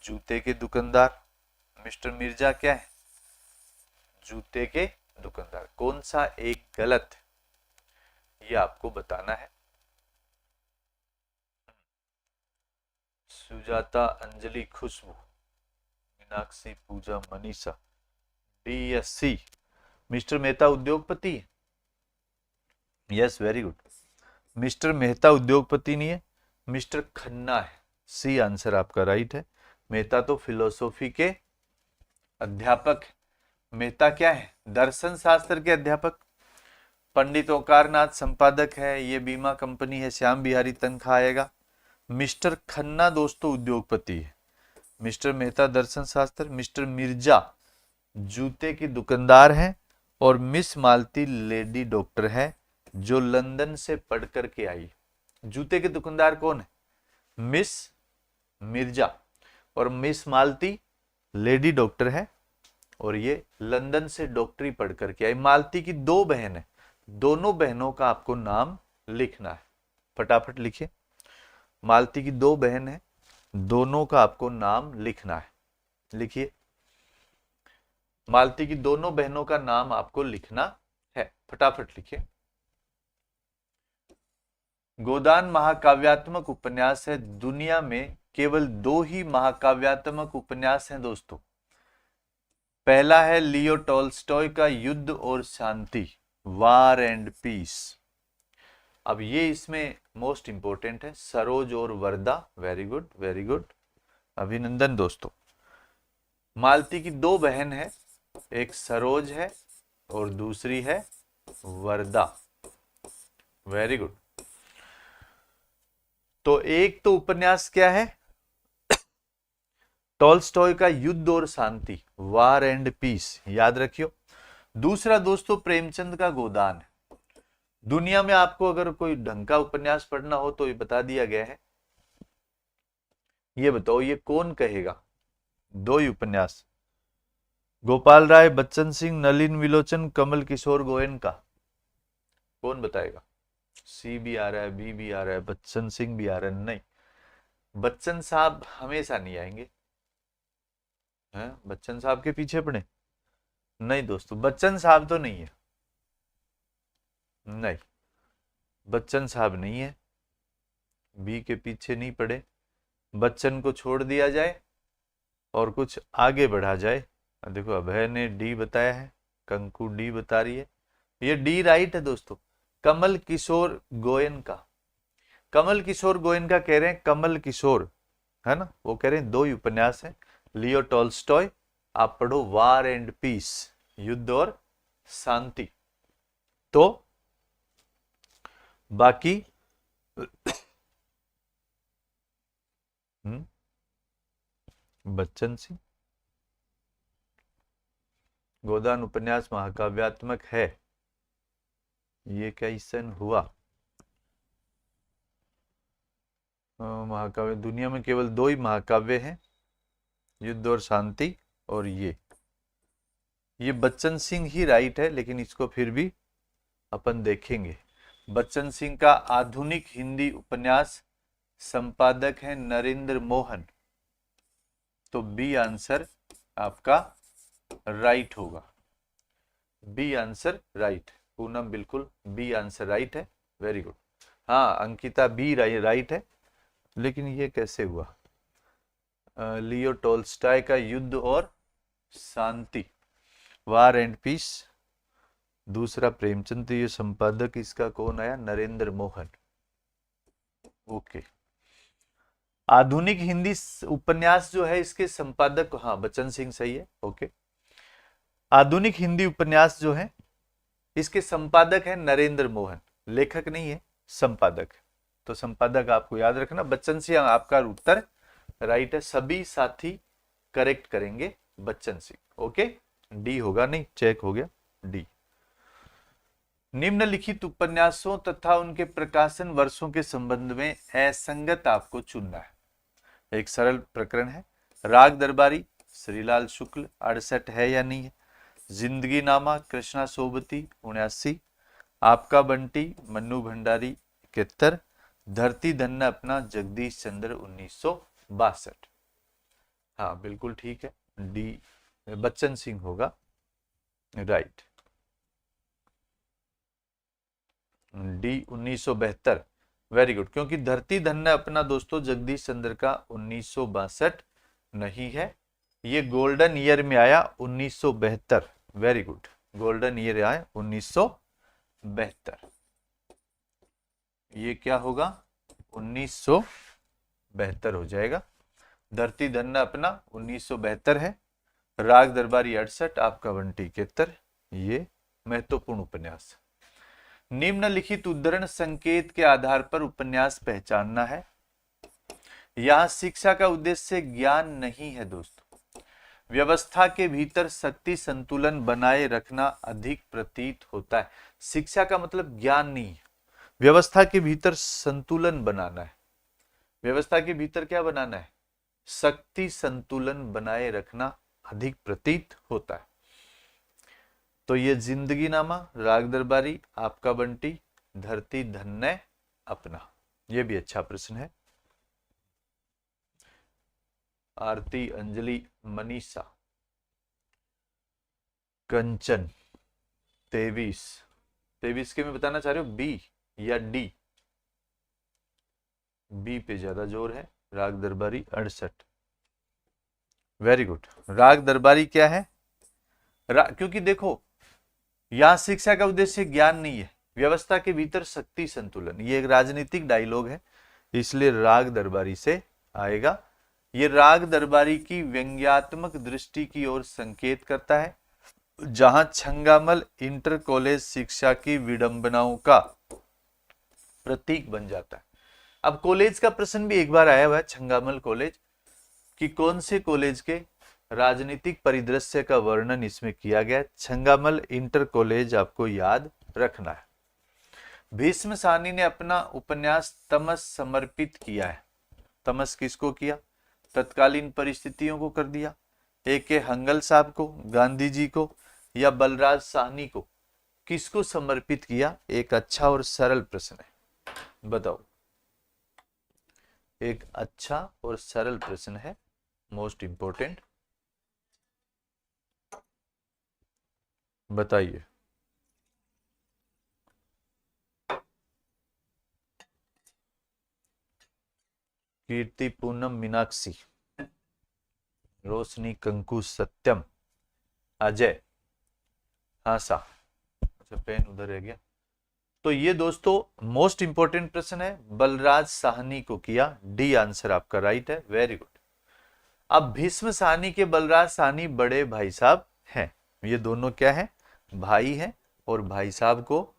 जूते के दुकानदार। मिस्टर मिर्जा क्या है? जूते के दुकानदार। कौन सा एक गलत है ये आपको बताना है। सुजाता, अंजलि, खुशबू, मीनाक्षी, पूजा, मनीषा, डी या सी? मिस्टर मेहता उद्योगपति है? Yes, very good. Mister Mehta उद्योगपति नहीं है, मिस्टर खन्ना है। सी आंसर आपका राइट है। मेहता तो फिलोसॉफी के अध्यापक है। मेहता क्या है? दर्शन शास्त्र के अध्यापक। पंडित ओंकारनाथ संपादक है, ये बीमा कंपनी है, श्याम बिहारी तनखा आएगा। मिस्टर खन्ना दोस्तों उद्योगपति है, मिस्टर मेहता दर्शन शास्त्र, मिस्टर मिर्जा जूते की दुकानदार है, और मिस मालती लेडी डॉक्टर है जो लंदन से पढ़ कर के आई। जूते के दुकानदार कौन है? मिस मिर्जा, और मिस मालती लेडी डॉक्टर है, और ये लंदन से डॉक्टरी पढ़ कर के आई। मालती की दो बहन है, दोनों बहनों का आपको नाम लिखना है। फटाफट लिखिए। मालती की दो बहन है, दोनों का आपको नाम लिखना है। लिखिए, मालती की दोनों बहनों का नाम आपको लिखना है। फटाफट लिखिए। गोदान महाकाव्यात्मक उपन्यास है। दुनिया में केवल दो ही महाकाव्यात्मक उपन्यास हैं दोस्तों। पहला है लियो टॉल्स्टॉय का युद्ध और शांति, वार एंड पीस। अब ये इसमें मोस्ट इंपोर्टेंट है, सरोज और वर्दा। वेरी गुड, वेरी गुड, अभिनंदन दोस्तों। मालती की दो बहन है, एक सरोज है और दूसरी है वर्दा। Very good. तो एक तो उपन्यास क्या है? टॉल्स्टॉय का युद्ध और शांति, वार एंड पीस, याद रखियो। दूसरा दोस्तों प्रेमचंद का गोदान है। दुनिया में आपको अगर कोई ढंग का उपन्यास पढ़ना हो तो ये बता दिया गया है। ये बताओ ये कौन कहेगा? दो ही उपन्यास, गोपाल राय, बच्चन सिंह, नलिन विलोचन, कमल किशोर गोयनका। कौन बताएगा? सी भी आ रहा है, बी भी आ रहा है, बच्चन सिंह भी आ रहा है। नहीं, बच्चन साहब हमेशा नहीं आएंगे। हैं? बच्चन साहब के पीछे पड़े? नहीं दोस्तों, बच्चन साहब तो नहीं है। नहीं, बच्चन साहब नहीं है। बी के पीछे नहीं पड़े। बच्चन को छोड़ दिया जाए और कुछ आगे बढ़ा जाए। देखो अभय ने डी बताया है, कंकु डी बता रही है, ये डी राइट है दोस्तों। कमल किशोर गोयनका, कमल किशोर गोयनका कह रहे हैं, कमल किशोर है ना, वो कह रहे हैं दो ही उपन्यास है, लियो टॉल्स्टॉय, आप पढ़ो वार एंड पीस, युद्ध और शांति। तो बाकी बच्चन सिंह, गोदान उपन्यास महाकाव्यात्मक है, ये कैसन हुआ? महाकाव्य, दुनिया में केवल दो ही महाकाव्य हैं, युद्ध और शांति, और ये बच्चन सिंह ही राइट है, लेकिन इसको फिर भी अपन देखेंगे। बच्चन सिंह का आधुनिक हिंदी उपन्यास संपादक है नरेंद्र मोहन, तो बी आंसर आपका राइट होगा। B answer right. पूनम बिल्कुल बी आंसर राइट है, वेरी गुड। हाँ अंकिता बी राइट है, लेकिन ये कैसे हुआ? लियो टॉल्स्टॉय का युद्ध और शांति, वार एंड पीस। दूसरा प्रेमचंद, तो ये संपादक इसका कौन आया? नरेंद्र मोहन। ओके। आधुनिक हिंदी उपन्यास जो है इसके संपादक, हाँ बच्चन सिंह सही है, ओके। आधुनिक हिंदी उपन्यास जो है इसके संपादक है नरेंद्र मोहन, लेखक नहीं है, संपादक। तो संपादक आपको याद रखना, बच्चन सिंह आपका उत्तर राइट है। सभी साथी करेक्ट करेंगे बच्चन सिंह, ओके। डी होगा, नहीं चेक हो गया, डी। निम्नलिखित उपन्यासों तथा उनके प्रकाशन वर्षों के संबंध में असंगत आपको चुनना है। एक सरल प्रकरण है, राग दरबारी श्रीलाल शुक्ल 68 है या नहीं है? जिंदगी नामा कृष्णा सोबती 79, आपका बंटी मन्नू भंडारी 71, धरती धन्य अपना जगदीश चंद्र 1962। हाँ बिल्कुल ठीक है, डी बच्चन सिंह होगा, राइट। डी 1972, वेरी गुड, क्योंकि धरती धन्य अपना दोस्तों जगदीश चंद्र का 1962 नहीं है, ये गोल्डन ईयर में आया 1972, वेरी गुड, गोल्डन ईयर आया 1972, ये क्या होगा 1972 हो जाएगा। धरती धन्य अपना 1972 है, राग दरबारी 68, आपका बंटी 71, ये महत्वपूर्ण उपन्यास। निम्नलिखित उद्धरण संकेत के आधार पर उपन्यास पहचानना है। यहां शिक्षा का उद्देश्य ज्ञान नहीं है दोस्तों, व्यवस्था के भीतर शक्ति संतुलन बनाए रखना अधिक प्रतीत होता है। शिक्षा का मतलब ज्ञान नहीं है, व्यवस्था के भीतर संतुलन बनाना है। व्यवस्था के भीतर क्या बनाना है, शक्ति संतुलन बनाए रखना अधिक प्रतीत होता है। तो ये जिंदगी नामा, राग दरबारी, आपका बंटी, धरती धन्य अपना, ये भी अच्छा प्रश्न है। आरती, अंजलि, मनीषा, कंचन 23 के मैं बताना चाह रही हूं बी या डी, बी पे ज्यादा जोर है, राग दरबारी 68, वेरी गुड। राग दरबारी क्या है, क्योंकि देखो यहां शिक्षा का उद्देश्य ज्ञान नहीं है, व्यवस्था के भीतर शक्ति संतुलन, ये एक राजनीतिक डायलॉग है, इसलिए राग दरबारी से आएगा। ये राग दरबारी की व्यंग्यात्मक दृष्टि की ओर संकेत करता है, जहां छंगामल इंटर कॉलेज शिक्षा की विडंबनाओं का प्रतीक बन जाता है। अब कॉलेज का प्रश्न भी एक बार आया हुआ है, छंगामल कॉलेज कि कौन से कॉलेज के राजनीतिक परिदृश्य का वर्णन इसमें किया गया। छंगामल इंटर कॉलेज आपको याद रखना है। भीष्म साहनी ने अपना उपन्यास तमस समर्पित किया है। तमस किसको किया, तत्कालीन परिस्थितियों को कर दिया, ए.के. हंगल साहब को, गांधी जी को, या बलराज साहनी को, किसको समर्पित किया। एक अच्छा और सरल प्रश्न है, बताओ, एक अच्छा और सरल प्रश्न है, मोस्ट इंपोर्टेंट, बताइए। कीर्ति, पूनम, मीनाक्षी, रोशनी, कंकु, सत्यम, अजय, आशा। अच्छा पेन उधर रह गया। तो ये दोस्तों मोस्ट इंपोर्टेंट प्रश्न है, बलराज साहनी को किया, डी आंसर आपका राइट है, वेरी गुड। अब भीष्म साहनी के बलराज साहनी बड़े भाई साहब हैं, ये दोनों क्या है, भाई हैं, और भाई साहब को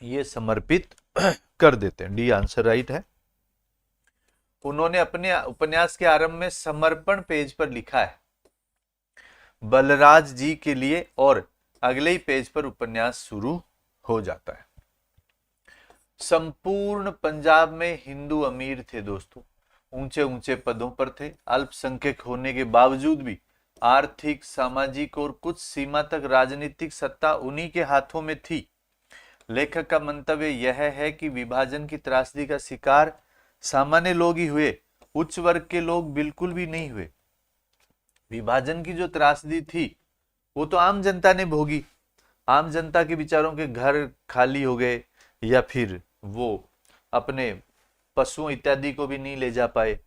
ये समर्पित कर देते हैं, डी आंसर राइट है। उन्होंने अपने उपन्यास के आरंभ में समर्पण पेज पर लिखा है बलराज जी के लिए, और अगले ही पेज पर उपन्यास शुरू हो जाता है। संपूर्ण पंजाब में हिंदू अमीर थे दोस्तों, ऊंचे ऊंचे पदों पर थे, अल्पसंख्यक होने के बावजूद भी आर्थिक, सामाजिक और कुछ सीमा तक राजनीतिक सत्ता उन्हीं के हाथों में थी। लेखक का मंतव्य यह है कि विभाजन की त्रासदी का शिकार सामान्य लोग ही हुए, उच्च वर्ग के लोग बिल्कुल भी नहीं हुए। विभाजन की जो त्रासदी थी वो तो आम जनता ने भोगी, आम जनता के बेचारों के घर खाली हो गए, या फिर वो अपने पशुओं इत्यादि को भी नहीं ले जा पाए,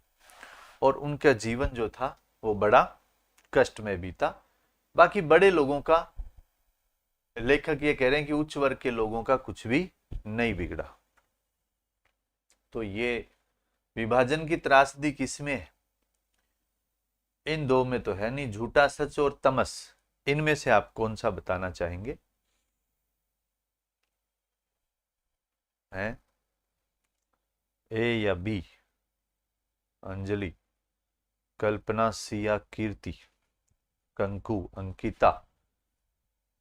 और उनका जीवन जो था वो बड़ा कष्टमय बीता। बाकी बड़े लोगों का, लेखक ये कह रहे हैं कि उच्च वर्ग के लोगों का कुछ भी नहीं बिगड़ा। तो ये विभाजन की त्रासदी किसमें है, इन दो में तो है नहीं, झूठा सच और तमस, इनमें से आप कौन सा बताना चाहेंगे, हैं ए या बी, अंजलि, कल्पना, सिया, कीर्ति, कंकु, अंकिता,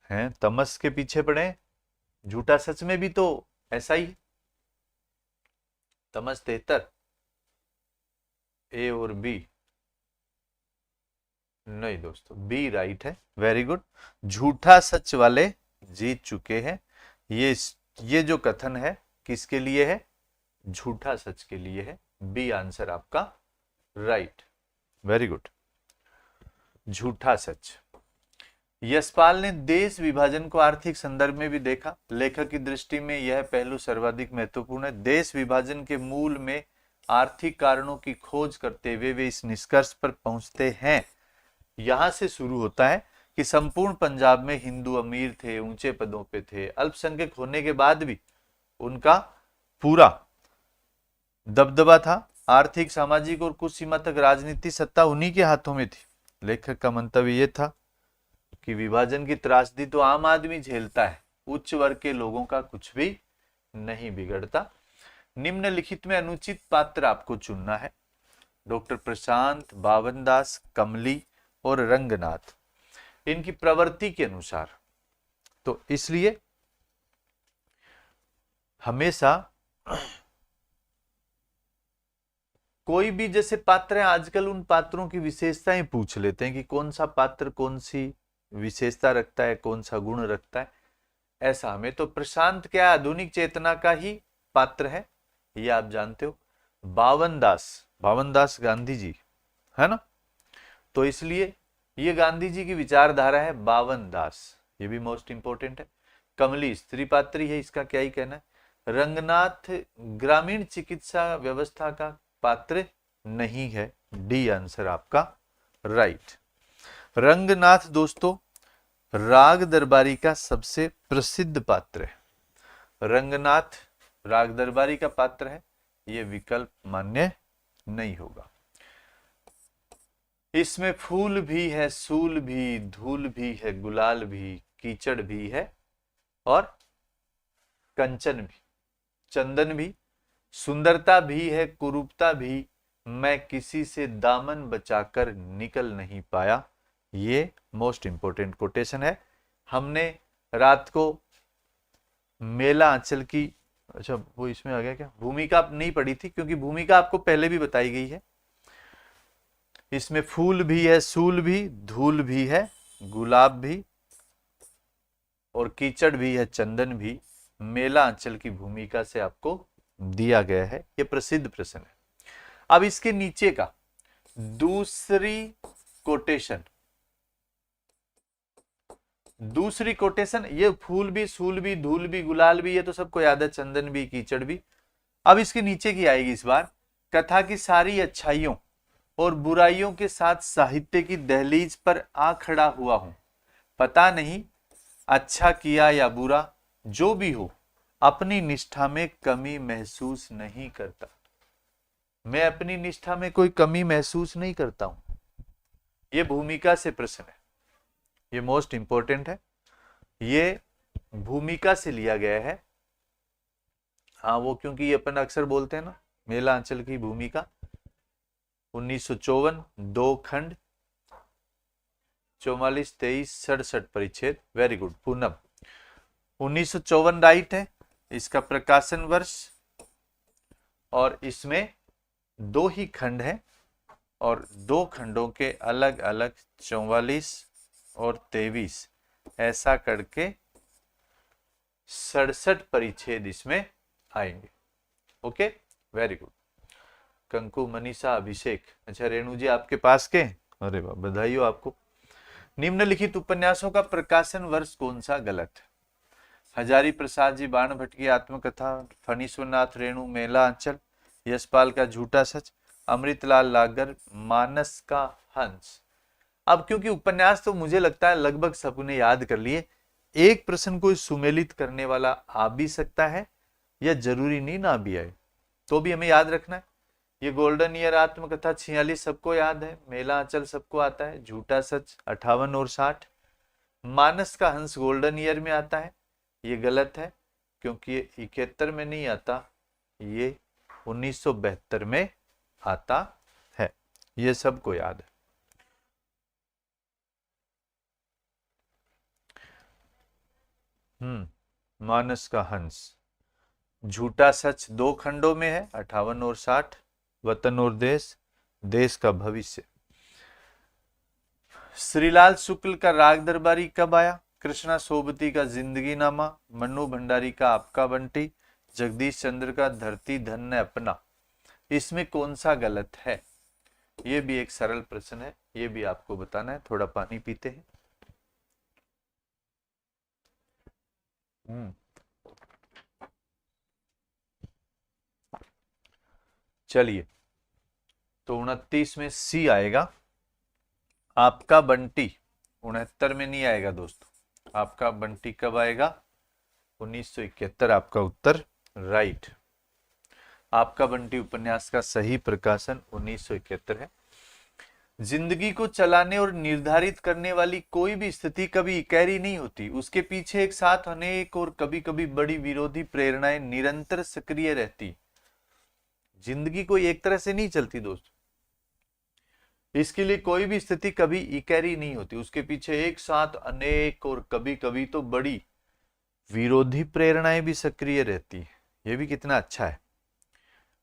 हैं तमस के पीछे पड़े, झूठा सच में भी तो ऐसा ही, तमस 73, ए और बी, नहीं दोस्तों बी राइट है, वेरी गुड। झूठा सच वाले जीत चुके हैं। ये जो कथन है किसके लिए है? झूठा सच के लिए है। बी आंसर आपका राइट, वेरी गुड। झूठा सच। यशपाल ने देश विभाजन को आर्थिक संदर्भ में भी देखा। लेखक की दृष्टि में यह पहलू सर्वाधिक महत्वपूर्ण है। देश विभाजन के मूल में आर्थिक कारणों की खोज करते हुए वे इस निष्कर्ष पर पहुंचते हैं, यहां से शुरू होता है कि संपूर्ण पंजाब में हिंदू अमीर थे, ऊंचे पदों पे थे, अल्पसंख्यक होने के बाद भी उनका पूरा दबदबा था। आर्थिक, सामाजिक और कुछ सीमा तक राजनीति सत्ता उन्हीं के हाथों में थी। लेखक का मंतव्य यह था कि विभाजन की त्रासदी तो आम आदमी झेलता है, उच्च वर्ग के लोगों का कुछ भी नहीं बिगड़ता। निम्नलिखित में अनुचित पात्र आपको चुनना है। डॉक्टर प्रशांत, बावन दास, कमली और रंगनाथ, इनकी प्रवृत्ति के अनुसार। तो इसलिए हमेशा कोई भी जैसे पात्र है, आजकल उन पात्रों की विशेषताएं पूछ लेते हैं कि कौन सा पात्र कौन सी विशेषता रखता है, कौन सा गुण रखता है, ऐसा हमें। तो प्रशांत क्या आधुनिक चेतना का ही पात्र है, ये आप जानते हो। बावन दास गांधी जी है ना, तो इसलिए ये गांधी जी की विचारधारा है। बावन दास, ये भी मोस्ट इंपोर्टेंट है। कमली स्त्री पात्री है, इसका क्या ही कहना है। रंगनाथ ग्रामीण चिकित्सा व्यवस्था का पात्र नहीं है। डी आंसर आपका राइट। रंगनाथ दोस्तों राग दरबारी का सबसे प्रसिद्ध पात्र है। रंगनाथ राग दरबारी का पात्र है, यह विकल्प मान्य नहीं होगा। इसमें फूल भी है, सूल भी, धूल भी है, गुलाल भी, कीचड़ भी है और कंचन भी, चंदन भी, सुंदरता भी है, कुरूपता भी, मैं किसी से दामन बचाकर निकल नहीं पाया। ये मोस्ट इंपोर्टेंट कोटेशन है। हमने रात को मेला आंचल की, अच्छा वो इसमें आ गया क्या, भूमिका नहीं पढ़ी थी, क्योंकि भूमिका आपको पहले भी बताई गई है। इसमें फूल भी है, सूल भी, धूल भी है, गुलाब भी और कीचड़ भी है, चंदन भी, मेला आंचल की भूमिका से आपको दिया गया है। यह प्रसिद्ध प्रश्न है। अब इसके नीचे का दूसरी कोटेशन, ये फूल भी, सूल भी, धूल भी, गुलाल भी, ये तो सबको याद है, चंदन भी, कीचड़ भी। अब इसके नीचे की आएगी इस बार, कथा की सारी अच्छाइयों और बुराइयों के साथ साहित्य की दहलीज पर आ खड़ा हुआ हूं। पता नहीं अच्छा किया या बुरा, जो भी हो अपनी निष्ठा में कमी महसूस नहीं करता। मैं अपनी निष्ठा में कोई कमी महसूस नहीं करता हूं। यह भूमिका से प्रश्न है, यह मोस्ट इंपोर्टेंट है, ये भूमिका से लिया गया है। हाँ वो क्योंकि ये अपन अक्सर बोलते हैं ना, मेला आंचल की भूमिका 1954, 2 खंड, 44, 23, 67 परिच्छेद। वेरी गुड पूनम, 1954 राइट है। इसका प्रकाशन वर्ष, और इसमें 2 ही खंड है और 2 खंडों के अलग अलग 44 और 23 ऐसा करके 67 परिच्छेद इसमें आएंगे। Okay very good. Kanku, Manisha, Abhishek, अच्छा रेणु जी आपके पास के, अरे वाह बधाई हो आपको। निम्नलिखित उपन्यासों का प्रकाशन वर्ष कौन सा गलत है? हजारी प्रसाद जी बाण भट्ट की आत्मकथा, फणीश्वरनाथ रेणु मेला आंचल, यशपाल का झूठा सच, अमृतलाल लागर मानस का हंस। अब क्योंकि उपन्यास तो मुझे लगता है लगभग सबने याद कर लिए, एक प्रश्न को सुमेलित करने वाला आ भी सकता है या जरूरी नहीं ना भी आए, तो भी हमें याद रखना है। ये गोल्डन ईयर आत्मकथा 46 सबको याद है, मेला आंचल सबको आता है, झूठा सच 58 और 60, मानस का हंस गोल्डन ईयर में आता है, ये गलत है क्योंकि ये 71 में नहीं आता, ये 1972 में आता है, ये सबको याद है। मानस का हंस, झूठा सच 2 खंडों में है 58 और 60, वतन और देश, देश का भविष्य। श्रीलाल शुक्ल का राग दरबारी कब आया? कृष्णा सोबती का जिंदगी नामा, मन्नू भंडारी का आपका बंटी, जगदीश चंद्र का धरती धन है अपना। इसमें कौन सा गलत है? ये भी एक सरल प्रश्न है, ये भी आपको बताना है। थोड़ा पानी पीते हैं। चलिए, तो 29 में सी आएगा। आपका बंटी 69 में नहीं आएगा दोस्तों। आपका बंटी कब आएगा? 1971। आपका उत्तर राइट। आपका बंटी उपन्यास का सही प्रकाशन 1971 है। जिंदगी को चलाने और निर्धारित करने वाली कोई भी स्थिति कभी इकहरी नहीं होती। उसके पीछे एक साथ अनेक और कभी कभी बड़ी विरोधी प्रेरणाएं निरंतर सक्रिय रहती। जिंदगी कोई एक तरह से नहीं चलती दोस्तों। इसके लिए कोई भी स्थिति कभी इकहरी नहीं होती। उसके पीछे एक साथ अनेक और कभी कभी तो बड़ी विरोधी प्रेरणाएं भी सक्रिय रहती है। ये भी कितना अच्छा है।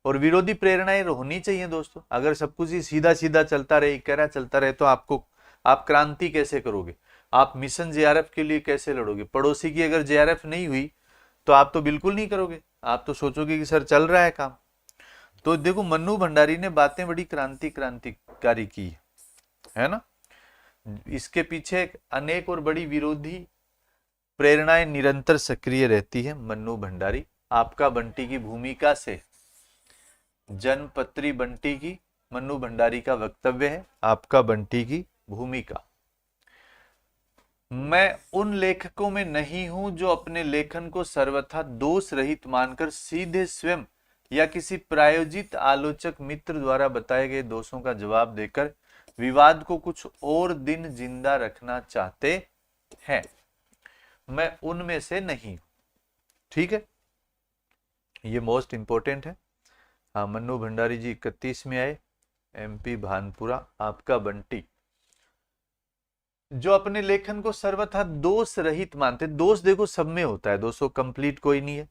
और विरोधी प्रेरणाएं होनी चाहिए दोस्तों। अगर सब कुछ ही सीधा सीधा चलता रहे, इकहरा चलता रहे, तो आप क्रांति कैसे करोगे? आप मिशन जेआरएफ के लिए कैसे लड़ोगे? पड़ोसी की अगर जेआरएफ नहीं हुई तो आप तो बिल्कुल नहीं करोगे। आप तो सोचोगे कि सर चल रहा है काम। तो देखो, मन्नू भंडारी ने बातें बड़ी क्रांतिकारी की है ना। इसके पीछे अनेक और बड़ी विरोधी प्रेरणाएं निरंतर सक्रिय रहती है। मन्नू भंडारी। आपका बंटी की भूमिका से जनपत्री बंटी की मन्नू भंडारी का वक्तव्य है। आपका बंटी की भूमिका। मैं उन लेखकों में नहीं हूं जो अपने लेखन को सर्वथा दोष रहित मानकर सीधे स्वयं या किसी प्रायोजित आलोचक मित्र द्वारा बताए गए दोषों का जवाब देकर विवाद को कुछ और दिन जिंदा रखना चाहते हैं। मैं उनमें से नहीं। ठीक है, ये मोस्ट इंपोर्टेंट है। हाँ, मन्नू भंडारी जी 31 में आए, एमपी भानपुरा। आपका बंटी जो अपने लेखन को सर्वथा दोष रहित मानते। दोष देखो सब में होता है दोस्तों, कंप्लीट कोई नहीं है।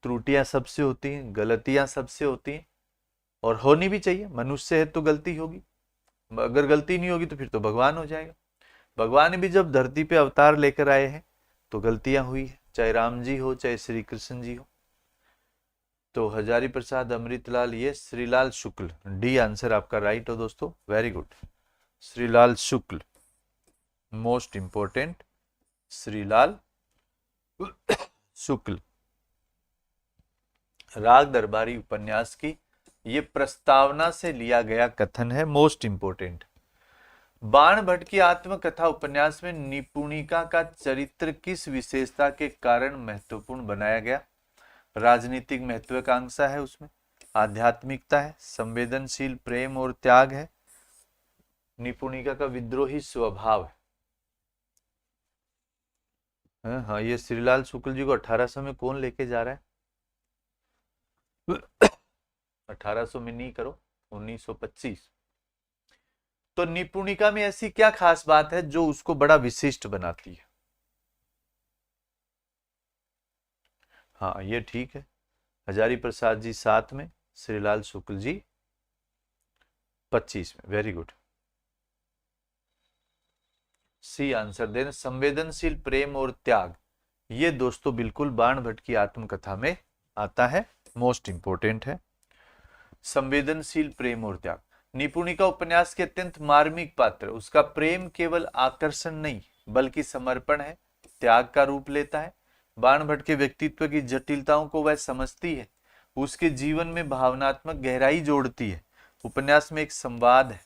त्रुटियां सबसे होती हैं, गलतियां सबसे होती हैं, और होनी भी चाहिए। मनुष्य है तो गलती होगी। अगर गलती नहीं होगी तो फिर तो भगवान हो जाएगा। भगवान भी जब धरती पे अवतार लेकर आए हैं तो गलतियां हुई है, चाहे राम जी हो चाहे श्री कृष्ण जी हो। तो हजारी प्रसाद अमृतलाल, ये श्रीलाल शुक्ल, डी आंसर आपका राइट हो दोस्तों। Very good. Shrilal Shukla, most important, Shrilal Shukla. Raag Darbari उपन्यास की ये प्रस्तावना से लिया गया कथन है, मोस्ट इंपोर्टेंट। बाण भट्ट की आत्मकथा उपन्यास में निपुणिका का चरित्र किस विशेषता के कारण महत्वपूर्ण बनाया गया? राजनीतिक महत्वाकांक्षा है उसमें, आध्यात्मिकता है, संवेदनशील प्रेम और त्याग है, निपुणिका का विद्रोही स्वभाव है। हाँ, ये श्रीलाल शुक्ल जी को 1800 में कौन लेके जा रहा है? 1800 में नहीं करो, 1925। तो निपुणिका में ऐसी क्या खास बात है जो उसको बड़ा विशिष्ट बनाती है? हाँ, ये ठीक है। हजारी प्रसाद जी 7 में, श्रीलाल शुक्ल जी 25 में। Very good. सी आंसर देना, संवेदनशील प्रेम और त्याग। ये दोस्तों बिल्कुल बाण भट्ट की आत्मकथा में आता है, मोस्ट इंपोर्टेंट है। संवेदनशील प्रेम और त्याग। निपुणिका उपन्यास के अत्यंत मार्मिक पात्र। उसका प्रेम केवल आकर्षण नहीं बल्कि समर्पण है, त्याग का रूप लेता है। बाण भट्ट के व्यक्तित्व की जटिलताओं को वह समझती है, उसके जीवन में भावनात्मक गहराई जोड़ती है। उपन्यास में एक संवाद है,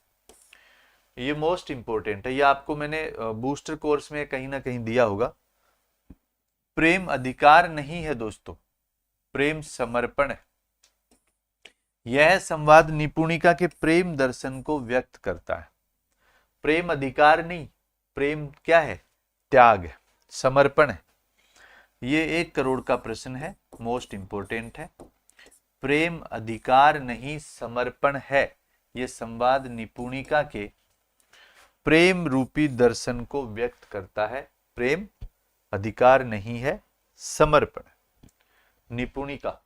ये मोस्ट इंपोर्टेंट है। ये आपको मैंने बूस्टर कोर्स में कहीं ना कहीं दिया होगा। प्रेम अधिकार नहीं है दोस्तों, प्रेम समर्पण है। यह संवाद निपुणिका के प्रेम दर्शन को व्यक्त करता है। प्रेम अधिकार नहीं, प्रेम क्या है? त्याग है, समर्पण है। ये 1 करोड़ का प्रश्न है, मोस्ट इंपोर्टेंट है। प्रेम अधिकार नहीं, समर्पण है। ये संवाद निपुणिका के प्रेम रूपी दर्शन को व्यक्त करता है। प्रेम अधिकार नहीं है, समर्पण। निपुणिका,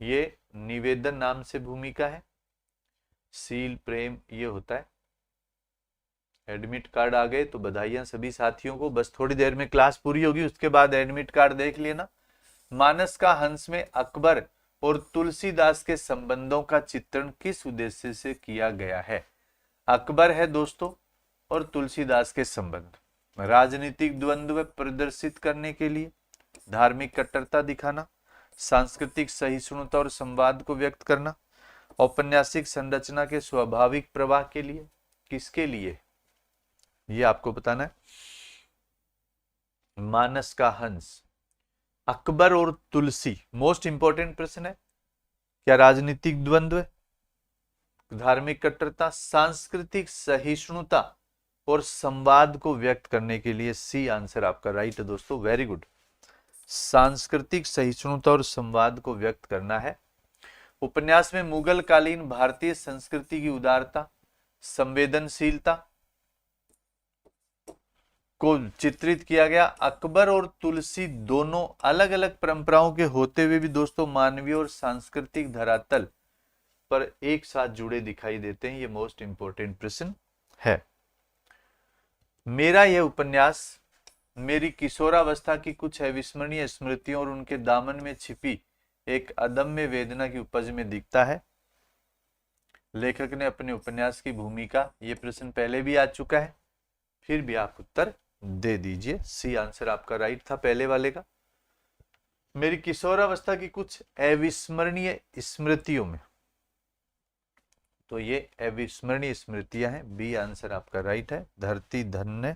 ये निवेदन नाम से भूमिका है। सील, प्रेम ये होता है। एडमिट कार्ड आ गए तो बधाइयां सभी साथियों को। बस थोड़ी देर में क्लास पूरी होगी, उसके बाद एडमिट कार्ड देख लेना। मानस का हंस में अकबर और तुलसीदास के संबंधों का चित्रण किस उद्देश्य से किया गया है? अकबर है दोस्तों और तुलसीदास के संबंध। राजनीतिक द्वंद्व प्रदर्शित करने के लिए, धार्मिक कट्टरता दिखाना, सांस्कृतिक सहिष्णुता और संवाद को व्यक्त करना, औपन्यासिक संरचना के स्वाभाविक प्रवाह के लिए, किसके लिए? ये आपको बताना है। मानस का हंस, अकबर और तुलसी, मोस्ट इंपॉर्टेंट प्रश्न है। क्या राजनीतिक द्वंद्व, धार्मिक कट्टरता, सांस्कृतिक सहिष्णुता और संवाद को व्यक्त करने के लिए? सी आंसर आपका राइट है दोस्तों, वेरी गुड। सांस्कृतिक सहिष्णुता और संवाद को व्यक्त करना है। उपन्यास में मुगल कालीन भारतीय संस्कृति की उदारता, संवेदनशीलता को चित्रित किया गया। अकबर और तुलसी दोनों अलग अलग परंपराओं के होते हुए भी दोस्तों मानवीय और सांस्कृतिक धरातल पर एक साथ जुड़े दिखाई देते हैं। ये मोस्ट इंपोर्टेंट प्रश्न है। मेरा यह उपन्यास मेरी किशोरावस्था की कुछ अविस्मरणीय स्मृतियों और उनके दामन में छिपी एक अदम्य वेदना की उपज में दिखता है। लेखक ने अपने उपन्यास की भूमिका, ये प्रश्न पहले भी आ चुका है, फिर भी आप उत्तर दे दीजिए। सी आंसर आपका राइट था पहले वाले का। मेरी किशोरावस्था की कुछ अविस्मरणीय स्मृतियों में, तो ये अविस्मरणीय स्मृतियां हैं। बी आंसर आपका राइट है। धरती धन्य